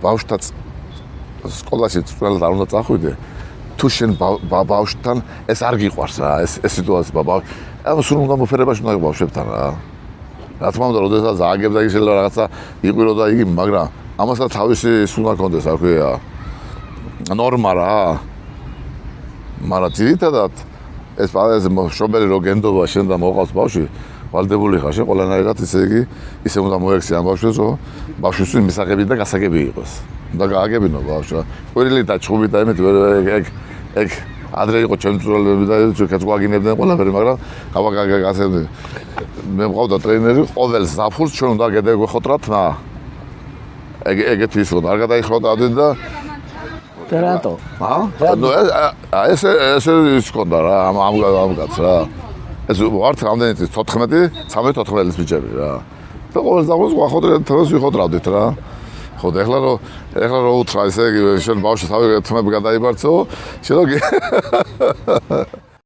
ბავშვთან სკოლაში წვრილად არ უნდა წახვიდე. თუ შენ ბავშვთან ეს არ გიყვარს რა, ეს სიტუაცია ბავშვი. ამ სულ უნდა მოფერებაში უნდა ბავშვებთან რა. რა თქმა უნდა, როდესაც ააგებდა ის შეიძლება რაღაცა იყვირო და იგი, მაგრამ ამასაც თავისი ის უნდა კონდეს, რა ქვია. ნორმა რა. მაგრამ ძირითადად ეს მშობელი რო გენდობა შენ და მოყავს ბავშვი, ვალდებული ხარ შენ ყველანაირად ისე იგი ისე უნდა მოექცე ამ ბავშვს, რომ ბავშვისთვის მისაღები და გასაგები იყოს. უნდა გააგებინო ბავშვი. ყვირილი და ჩხუბი და იმით ეგ ადრე იყო ჩემი წვრილები და ჩვენც გვაგინებდნენ ყველაფერი, მაგრამ გავაგაგასებდი. მე მყავდა ტრენერი, ყოველ ზაფხულს ჩვენ უნდა გეხვეყოთ რა. ეგეთი ის რომ არ გადაიხროდა და რატო? ნუ ეს ის ქონდა რა ამ კაც რა. ეს ვართ რამდენი 14, 13-14 ბიჭები რა. და ყოველ ზაფხულს გვახოთრეთ თავს ვიხოთრავდით რა. ხო და ეხლა რო უთხრა ესე იგი შენ ბავშვს თავი თმები გადაიბარცო, შენ